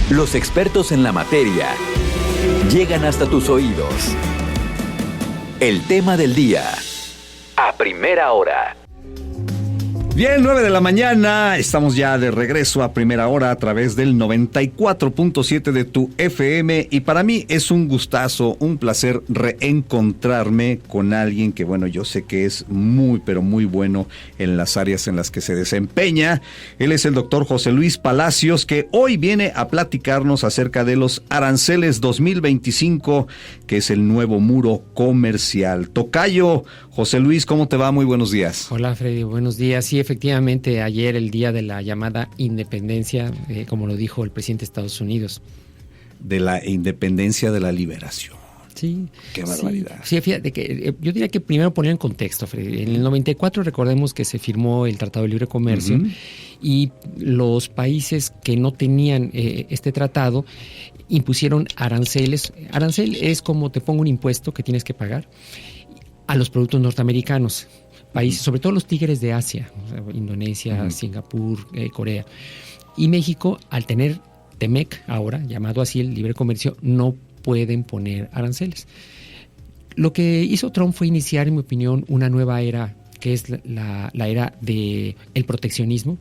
Los expertos en la materia llegan hasta tus oídos. El tema del día, a primera hora. Bien, 9 de la mañana, estamos ya de regreso a primera hora a través del 94.7 de tu FM, y para mí es un gustazo, un placer reencontrarme con alguien que, bueno, yo sé que es muy, pero muy bueno en las áreas en las que se desempeña. Él es el doctor José Luis Palacios, que hoy viene a platicarnos acerca de los aranceles 2025, que es el nuevo muro comercial. Tocayo, José Luis, ¿cómo te va? Muy buenos días. Hola, Freddy, buenos días. Sí, efectivamente, ayer el día de la llamada independencia, como lo dijo el presidente de Estados Unidos. De la independencia, de la liberación. Sí. Qué barbaridad. Sí, fíjate que yo diría que primero poner en contexto, Freddy. En el 94 recordemos que se firmó el Tratado de Libre Comercio, y los países que no tenían este tratado impusieron aranceles. Arancel es como te pongo un impuesto que tienes que pagar a los productos norteamericanos. Países, sobre todo los tigres de Asia, o sea, Indonesia, Singapur, Corea. Y México, al tener TEMEC ahora, llamado así el libre comercio, no pueden poner aranceles. Lo que hizo Trump fue iniciar, en mi opinión, una nueva era, que es la era del proteccionismo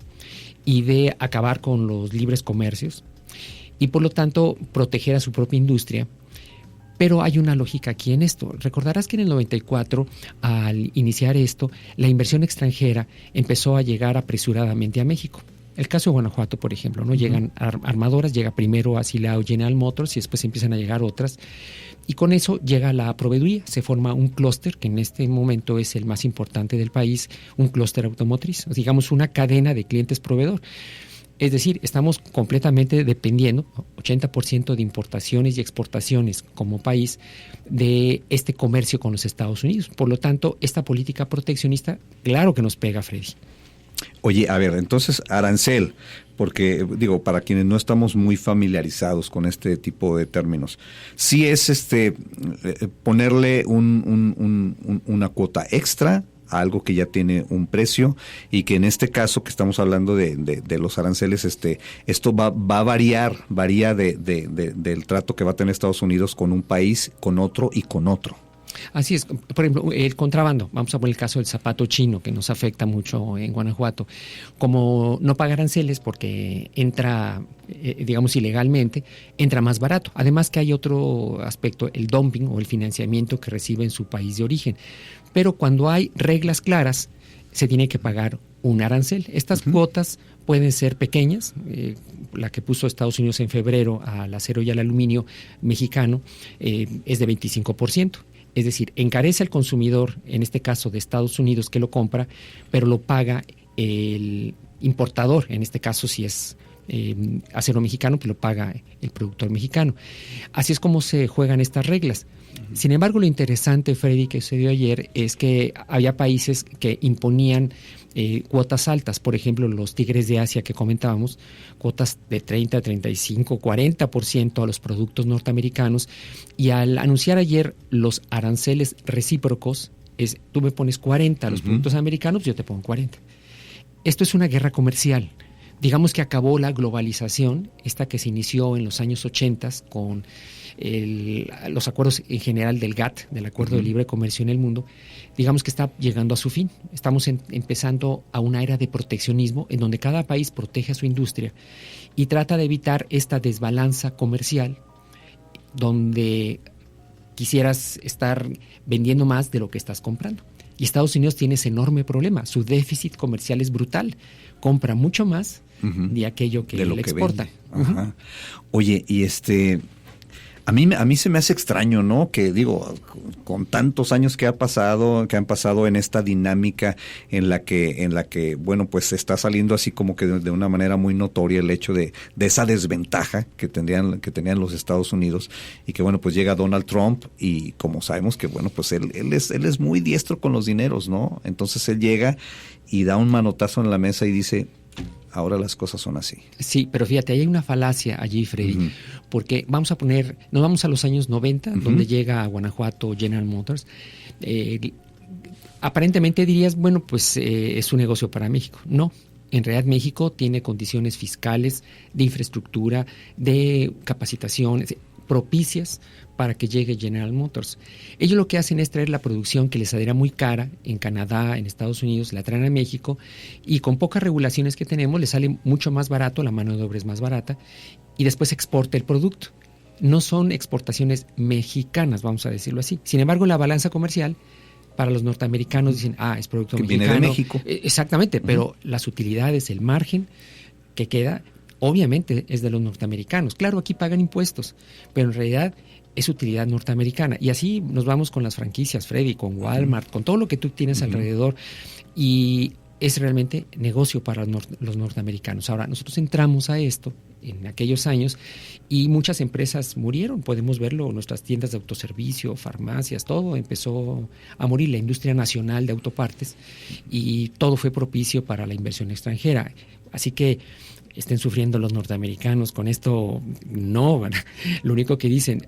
y de acabar con los libres comercios, y por lo tanto proteger a su propia industria. Pero hay una lógica aquí en esto. Recordarás que en el 94, al iniciar esto, la inversión extranjera empezó a llegar apresuradamente a México. El caso de Guanajuato, por ejemplo, ¿no? Llegan armadoras, llega primero a Silao General Motors y después empiezan a llegar otras. Y con eso llega la proveeduría. Se forma un clúster, que en este momento es el más importante del país, un clúster automotriz, digamos una cadena de clientes proveedor. Es decir, estamos completamente dependiendo, 80% de importaciones y exportaciones como país, de este comercio con los Estados Unidos. Por lo tanto, esta política proteccionista, claro que nos pega, Freddy. Oye, a ver, entonces arancel, porque digo, para quienes no estamos muy familiarizados con este tipo de términos, sí es ponerle una cuota extra a algo que ya tiene un precio, y que en este caso que estamos hablando de los aranceles, esto va a varía del trato que va a tener Estados Unidos con un país, con otro y con otro. Así es. Por ejemplo, el contrabando, vamos a poner el caso del zapato chino, que nos afecta mucho en Guanajuato. Como no paga aranceles porque entra, digamos, ilegalmente, entra más barato. Además que hay otro aspecto, el dumping o el financiamiento que recibe en su país de origen. Pero cuando hay reglas claras, se tiene que pagar un arancel. Estas cuotas pueden ser pequeñas. La que puso Estados Unidos en febrero al acero y al aluminio mexicano es de 25%. Es decir, encarece al consumidor, en este caso de Estados Unidos, que lo compra, pero lo paga el importador, en este caso si es acero mexicano, que lo paga el productor mexicano. Así es como se juegan estas reglas. Sin embargo, lo interesante, Freddy, que sucedió ayer es que había países que imponían cuotas altas. Por ejemplo, los tigres de Asia que comentábamos, cuotas de 30, 35, 40% a los productos norteamericanos. Y al anunciar ayer los aranceles recíprocos, tú me pones 40 a los productos americanos, yo te pongo 40. Esto es una guerra comercial. Digamos que acabó la globalización, esta que se inició en los años 80 con los acuerdos en general del GATT, del Acuerdo de Libre Comercio en el mundo. Digamos que está llegando a su fin. Estamos empezando a una era de proteccionismo en donde cada país protege a su industria y trata de evitar esta desbalanza comercial donde quisieras estar vendiendo más de lo que estás comprando. Y Estados Unidos tiene ese enorme problema. Su déficit comercial es brutal. Compra mucho más de aquello que le exporta. Oye, y a mí se me hace extraño, ¿no? Que digo, con tantos años que han pasado en esta dinámica en la que bueno, pues está saliendo así como que de una manera muy notoria el hecho de esa desventaja que tenían los Estados Unidos, y que bueno, pues llega Donald Trump, y como sabemos que bueno, pues él es muy diestro con los dineros, ¿no? Entonces él llega y da un manotazo en la mesa y dice: ahora las cosas son así. Sí, pero fíjate, hay una falacia allí, Freddy, porque nos vamos a los años 90, donde llega a Guanajuato General Motors. Aparentemente dirías, bueno, pues es un negocio para México. No, En realidad México tiene condiciones fiscales, de infraestructura, de capacitación propicias para que llegue General Motors. Ellos lo que hacen es traer la producción que les saldrá muy cara en Canadá, en Estados Unidos, la traen a México y con pocas regulaciones que tenemos les sale mucho más barato, la mano de obra es más barata y después exporta el producto. No son exportaciones mexicanas, vamos a decirlo así. Sin embargo, la balanza comercial para los norteamericanos dicen, es producto que mexicano. Viene de México. Exactamente, pero las utilidades, el margen que queda, obviamente es de los norteamericanos. Claro, aquí pagan impuestos, pero en realidad es utilidad norteamericana. Y así nos vamos con las franquicias, Freddy, con Walmart, con todo lo que tú tienes alrededor. Y es realmente negocio para los norteamericanos. Ahora, nosotros entramos a esto en aquellos años y muchas empresas murieron. Podemos verlo, nuestras tiendas de autoservicio, farmacias, todo empezó a morir, la industria nacional de autopartes, y todo fue propicio para la inversión extranjera. Así que estén sufriendo los norteamericanos con esto, no, lo único que dicen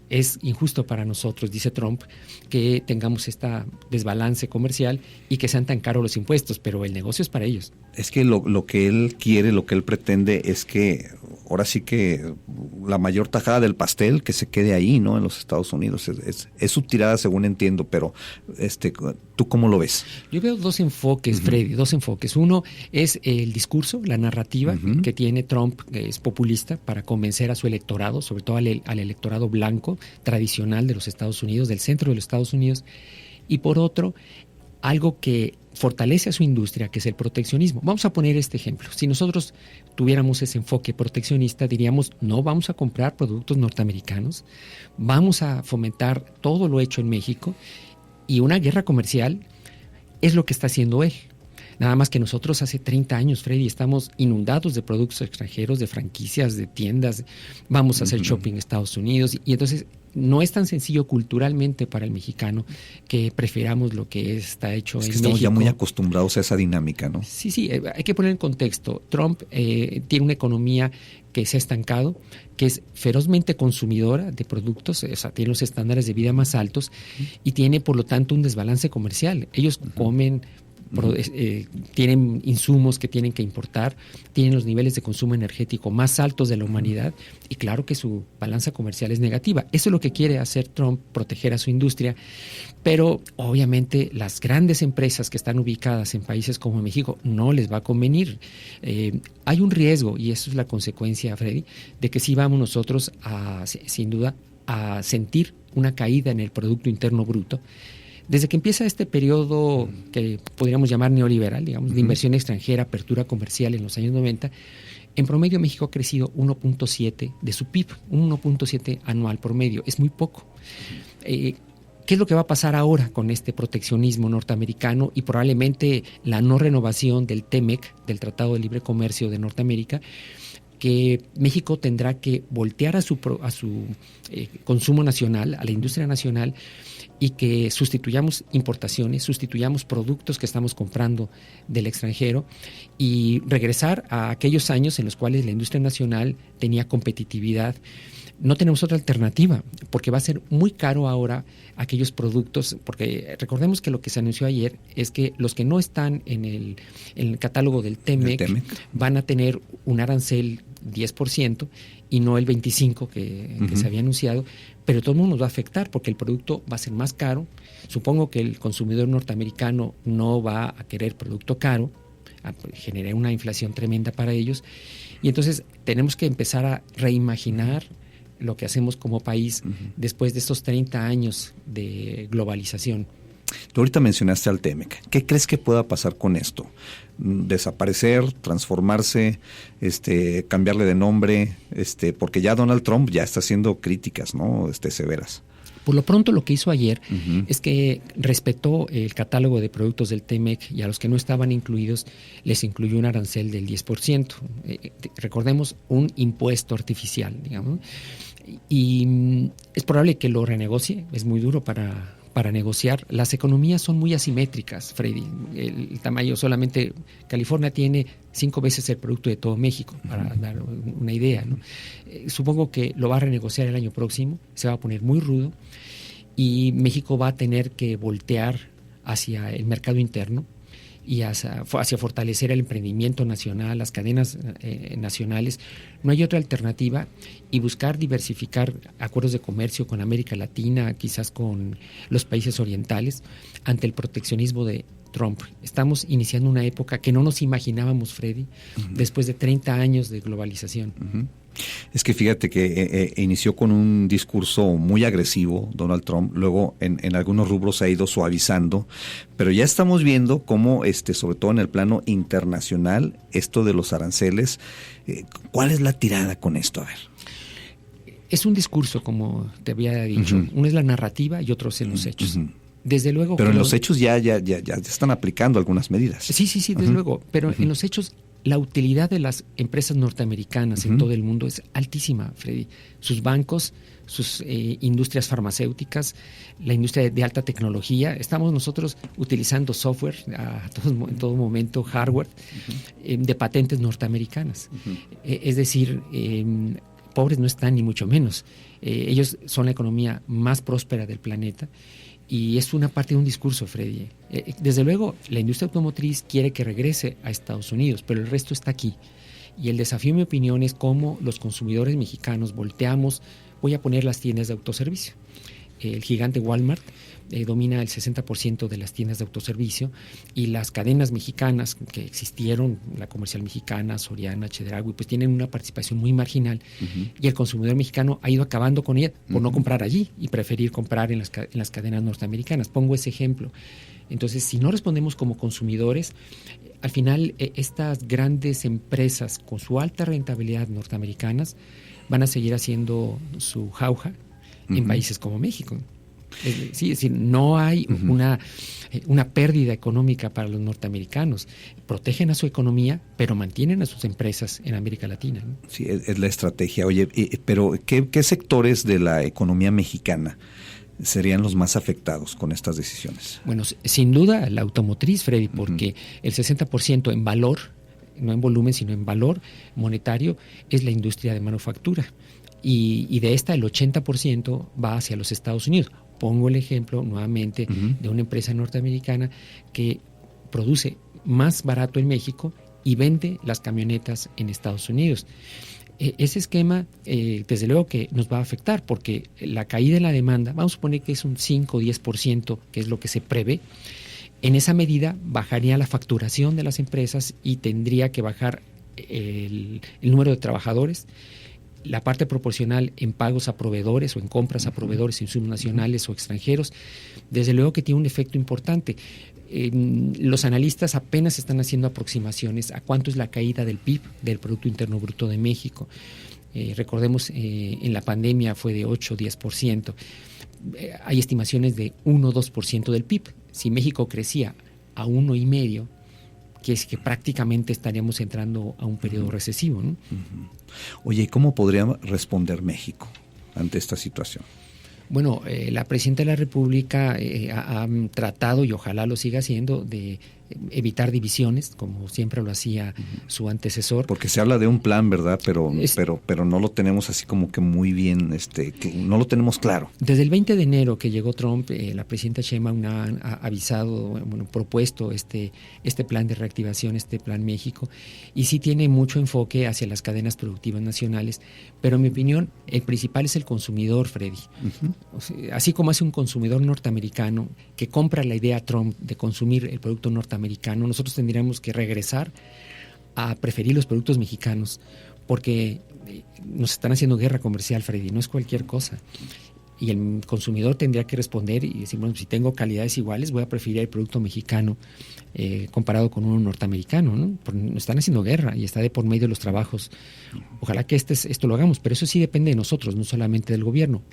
es injusto para nosotros, dice Trump, que tengamos esta desbalance comercial y que sean tan caros los impuestos, pero el negocio es para ellos. Es que lo que él quiere, lo que él pretende es que ahora sí que la mayor tajada del pastel que se quede ahí, ¿no? En los Estados Unidos. Es su tirada, según entiendo, pero ¿tú cómo lo ves? Yo veo dos enfoques, Freddy, dos enfoques. Uno es el discurso, la narrativa que tiene Trump, que es populista, para convencer a su electorado, sobre todo al electorado blanco tradicional de los Estados Unidos, del centro de los Estados Unidos. Y por otro, algo que fortalece a su industria, que es el proteccionismo. Vamos a poner este ejemplo. Si nosotros tuviéramos ese enfoque proteccionista, diríamos, no vamos a comprar productos norteamericanos, vamos a fomentar todo lo hecho en México, y una guerra comercial es lo que está haciendo él. Nada más que nosotros hace 30 años, Freddy, estamos inundados de productos extranjeros, de franquicias, de tiendas, vamos a hacer shopping en Estados Unidos, y entonces no es tan sencillo culturalmente para el mexicano que prefiramos lo que está hecho en México. Estamos ya muy acostumbrados a esa dinámica, ¿no? Sí, hay que poner en contexto. Trump tiene una economía que se ha estancado, que es ferozmente consumidora de productos, o sea, tiene los estándares de vida más altos y tiene, por lo tanto, un desbalance comercial. Ellos comen, tienen insumos que tienen que importar, tienen los niveles de consumo energético más altos de la humanidad y claro que su balanza comercial es negativa. Eso es lo que quiere hacer Trump, proteger a su industria, pero obviamente las grandes empresas que están ubicadas en países como México no les va a convenir. Hay un riesgo, y eso es la consecuencia, Freddy, de que sí vamos nosotros sin duda a sentir una caída en el Producto Interno Bruto. Desde que empieza este periodo que podríamos llamar neoliberal, digamos, de inversión extranjera, apertura comercial en los años 90, en promedio México ha crecido 1.7 de su PIB, un 1.7 anual promedio. Es muy poco. ¿Qué es lo que va a pasar ahora con este proteccionismo norteamericano y probablemente la no renovación del TEMEC, del Tratado de Libre Comercio de Norteamérica? Que México tendrá que voltear a su consumo nacional, a la industria nacional, y que sustituyamos importaciones, sustituyamos productos que estamos comprando del extranjero y regresar a aquellos años en los cuales la industria nacional tenía competitividad. No tenemos otra alternativa, porque va a ser muy caro ahora aquellos productos, porque recordemos que lo que se anunció ayer es que los que no están en el catálogo del TEMEC van a tener un arancel 10% y no el 25% que se había anunciado, pero todo el mundo nos va a afectar porque el producto va a ser más caro. Supongo que el consumidor norteamericano no va a querer producto caro, generar una inflación tremenda para ellos, y entonces tenemos que empezar a reimaginar lo que hacemos como país después de estos 30 años de globalización. Tú ahorita mencionaste al TEMEC. ¿Qué crees que pueda pasar con esto? ¿Desaparecer, transformarse, cambiarle de nombre? Porque ya Donald Trump ya está haciendo críticas, ¿no? Severas. Por lo pronto lo que hizo ayer es que respetó el catálogo de productos del TEMEC y a los que no estaban incluidos les incluyó un arancel del 10%. Recordemos, un impuesto artificial, digamos. Y es probable que lo renegocie, es muy duro para negociar. Las economías son muy asimétricas, Freddy. El tamaño, solamente California tiene 5 veces el producto de todo México, para dar una idea, ¿no? Supongo que lo va a renegociar el año próximo, se va a poner muy rudo y México va a tener que voltear hacia el mercado interno. y hacia fortalecer el emprendimiento nacional, las cadenas nacionales, no hay otra alternativa, y buscar diversificar acuerdos de comercio con América Latina, quizás con los países orientales, ante el proteccionismo de Trump. Estamos iniciando una época que no nos imaginábamos, Freddy, después de 30 años de globalización. Es que fíjate que inició con un discurso muy agresivo Donald Trump, luego en algunos rubros se ha ido suavizando, pero ya estamos viendo cómo, sobre todo en el plano internacional, esto de los aranceles, ¿cuál es la tirada con esto? A ver. Es un discurso, como te había dicho. Uno es la narrativa y otro es en los hechos. Desde luego. Pero en los hechos ya están aplicando algunas medidas. Sí, desde luego. Pero en los hechos, la utilidad de las empresas norteamericanas en todo el mundo es altísima, Freddy. Sus bancos, sus industrias farmacéuticas, la industria de alta tecnología. Estamos nosotros utilizando software en todo momento, hardware, de patentes norteamericanas. Es decir, pobres no están, ni mucho menos. Ellos son la economía más próspera del planeta. Y es una parte de un discurso, Freddy. Desde luego, la industria automotriz quiere que regrese a Estados Unidos, pero el resto está aquí. Y el desafío, en mi opinión, es cómo los consumidores mexicanos volteamos. Voy a poner las tiendas de autoservicio. El gigante Walmart domina el 60% de las tiendas de autoservicio, y las cadenas mexicanas que existieron, la Comercial Mexicana, Soriana, Chedraui, pues tienen una participación muy marginal, y el consumidor mexicano ha ido acabando con ella por no comprar allí y preferir comprar en las cadenas norteamericanas. Pongo ese ejemplo. Entonces, si no respondemos como consumidores, al final estas grandes empresas con su alta rentabilidad norteamericanas van a seguir haciendo su jauja en países como México. Es decir, no hay una pérdida económica para los norteamericanos. Protegen a su economía, pero mantienen a sus empresas en América Latina, ¿no? Sí, es la estrategia. Oye, pero ¿qué sectores de la economía mexicana serían los más afectados con estas decisiones? Bueno, sin duda la automotriz, Freddy, porque el 60% en valor, no en volumen, sino en valor monetario, es la industria de manufactura. Y de esta el 80% va hacia los Estados Unidos. Pongo el ejemplo nuevamente de una empresa norteamericana que produce más barato en México y vende las camionetas en Estados Unidos. Ese esquema, desde luego que nos va a afectar, porque la caída en la demanda, vamos a suponer que es un 5 o 10%, que es lo que se prevé. En esa medida bajaría la facturación de las empresas y tendría que bajar el número de trabajadores, la parte proporcional en pagos a proveedores o en compras a proveedores, insumos nacionales o extranjeros. Desde luego que tiene un efecto importante. Los analistas apenas están haciendo aproximaciones a cuánto es la caída del PIB, del Producto Interno Bruto de México. Recordemos, en la pandemia fue de 8 o 10%. Hay estimaciones de 1 o 2% del PIB. Si México crecía a 1,5%, que es que prácticamente estaríamos entrando a un periodo recesivo, ¿no? Oye, ¿cómo podría responder México ante esta situación? Bueno, la Presidenta de la República ha tratado, y ojalá lo siga haciendo, de evitar divisiones, como siempre lo hacía su antecesor. Porque se habla de un plan, ¿verdad? Pero no lo tenemos así como que muy bien, que no lo tenemos claro. Desde el 20 de enero que llegó Trump, la presidenta Sheinbaum ha avisado, propuesto este plan de reactivación, este plan México, y sí tiene mucho enfoque hacia las cadenas productivas nacionales, pero en mi opinión el principal es el consumidor, Freddy. O sea, así como hace un consumidor norteamericano que compra la idea Trump de consumir el producto norteamericano, nosotros tendríamos que regresar a preferir los productos mexicanos, porque nos están haciendo guerra comercial, Freddy, no es cualquier cosa. Y el consumidor tendría que responder y decir, bueno, si tengo calidades iguales, voy a preferir el producto mexicano comparado con uno norteamericano, ¿no? Porque nos están haciendo guerra y está de por medio de los trabajos. Ojalá que esto lo hagamos, pero eso sí depende de nosotros, no solamente del gobierno.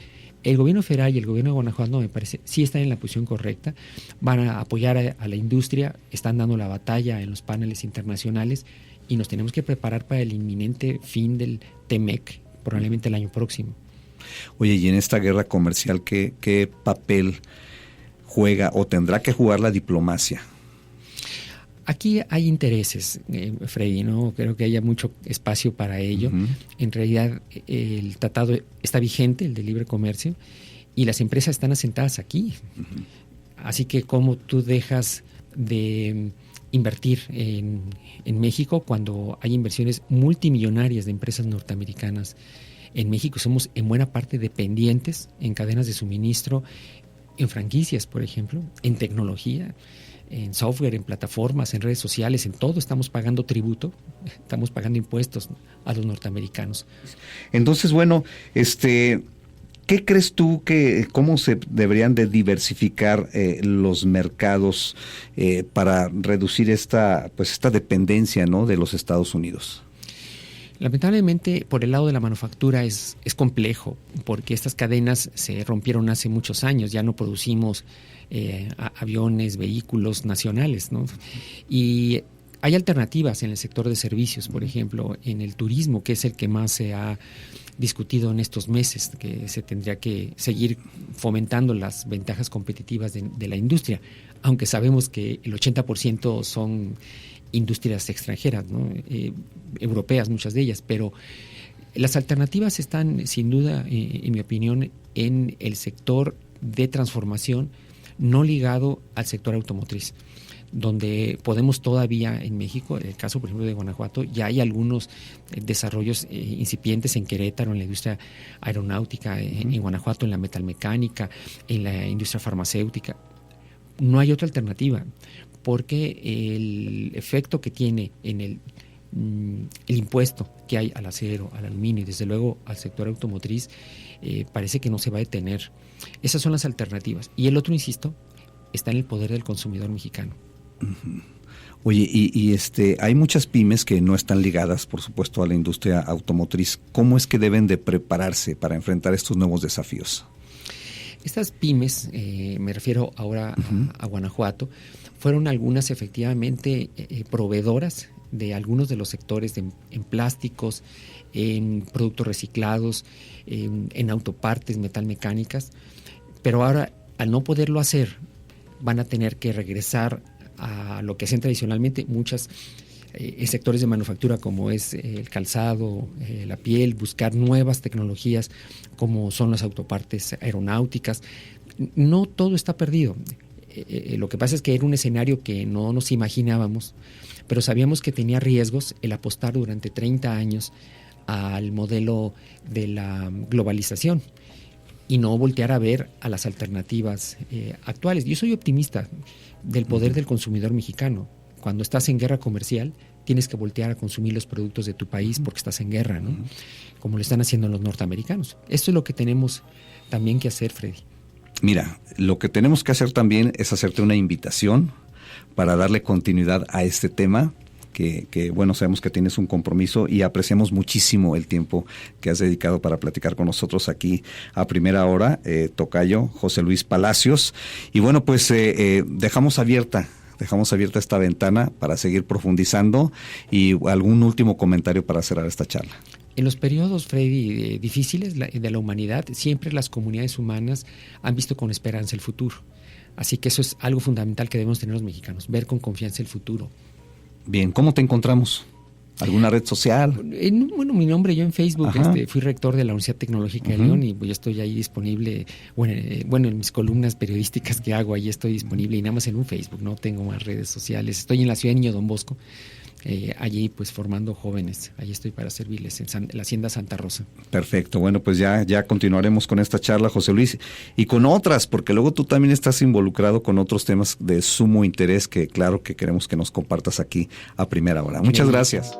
El gobierno federal y el gobierno de Guanajuato, me parece, sí están en la posición correcta, van a apoyar a la industria, están dando la batalla en los paneles internacionales y nos tenemos que preparar para el inminente fin del TEMEC, probablemente el año próximo. Oye, y en esta guerra comercial, ¿qué papel juega o tendrá que jugar la diplomacia? Aquí hay intereses, Freddy, no creo que haya mucho espacio para ello. En realidad, el tratado está vigente, el de libre comercio, y las empresas están asentadas aquí. Así que, ¿cómo tú dejas de invertir en México cuando hay inversiones multimillonarias de empresas norteamericanas en México. Somos en buena parte dependientes en cadenas de suministro, en franquicias, por ejemplo, en tecnología, en software, en plataformas, en redes sociales, en todo estamos pagando tributo, estamos pagando impuestos a los norteamericanos. Entonces, bueno, ¿qué crees tú cómo se deberían de diversificar los mercados para reducir esta dependencia, ¿no?, de los Estados Unidos? Lamentablemente, por el lado de la manufactura es complejo, porque estas cadenas se rompieron hace muchos años, ya no producimos aviones, vehículos nacionales, ¿no? Y hay alternativas en el sector de servicios, por ejemplo, en el turismo, que es el que más se ha discutido en estos meses, que se tendría que seguir fomentando las ventajas competitivas de la industria, aunque sabemos que el 80% son industrias extranjeras, ¿no? Europeas, muchas de ellas, pero las alternativas están sin duda, en mi opinión, en el sector de transformación no ligado al sector automotriz, donde podemos todavía en México, en el caso por ejemplo de Guanajuato, ya hay algunos desarrollos incipientes en Querétaro, en la industria aeronáutica, en Guanajuato, en la metalmecánica, en la industria farmacéutica. No hay otra alternativa, porque el efecto que tiene en el impuesto que hay al acero, al aluminio y desde luego al sector automotriz parece que no se va a detener. Esas son las alternativas. Y el otro, insisto, está en el poder del consumidor mexicano. Uh-huh. Oye, y hay muchas pymes que no están ligadas, por supuesto, a la industria automotriz. ¿Cómo es que deben de prepararse para enfrentar estos nuevos desafíos? Estas pymes, me refiero ahora a Guanajuato, fueron algunas efectivamente proveedoras de algunos de los sectores en plásticos, en productos reciclados, en autopartes, metalmecánicas, pero ahora al no poderlo hacer van a tener que regresar a lo que hacían tradicionalmente muchos sectores de manufactura, como es el calzado, la piel, buscar nuevas tecnologías como son las autopartes aeronáuticas. No todo está perdido. Lo que pasa es que era un escenario que no nos imaginábamos, pero sabíamos que tenía riesgos el apostar durante 30 años al modelo de la globalización y no voltear a ver a las alternativas actuales. Yo soy optimista del poder del consumidor mexicano. Cuando estás en guerra comercial, tienes que voltear a consumir los productos de tu país porque estás en guerra, ¿no? Como lo están haciendo los norteamericanos. Esto es lo que tenemos también que hacer, Freddy. Mira, lo que tenemos que hacer también es hacerte una invitación para darle continuidad a este tema, que bueno, sabemos que tienes un compromiso y apreciamos muchísimo el tiempo que has dedicado para platicar con nosotros aquí a primera hora, tocayo José Luis Palacios. Y bueno, pues dejamos abierta esta ventana para seguir profundizando y algún último comentario para cerrar esta charla. En los periodos, Freddy, difíciles de la humanidad, siempre las comunidades humanas han visto con esperanza el futuro. Así que eso es algo fundamental que debemos tener los mexicanos, ver con confianza el futuro. Bien, ¿cómo te encontramos? ¿Alguna red social? Bueno, mi nombre, yo en Facebook, fui rector de la Universidad Tecnológica de León y pues, yo estoy ahí disponible, bueno, en mis columnas periodísticas que hago, ahí estoy disponible y nada más en un Facebook, no tengo más redes sociales. Estoy en la ciudad de Niño Don Bosco, allí pues formando jóvenes, ahí estoy para servirles en la Hacienda Santa Rosa. Perfecto, bueno, pues ya continuaremos con esta charla, José Luis, y con otras, porque luego tú también estás involucrado con otros temas de sumo interés que claro que queremos que nos compartas aquí a primera hora. Muchas gracias.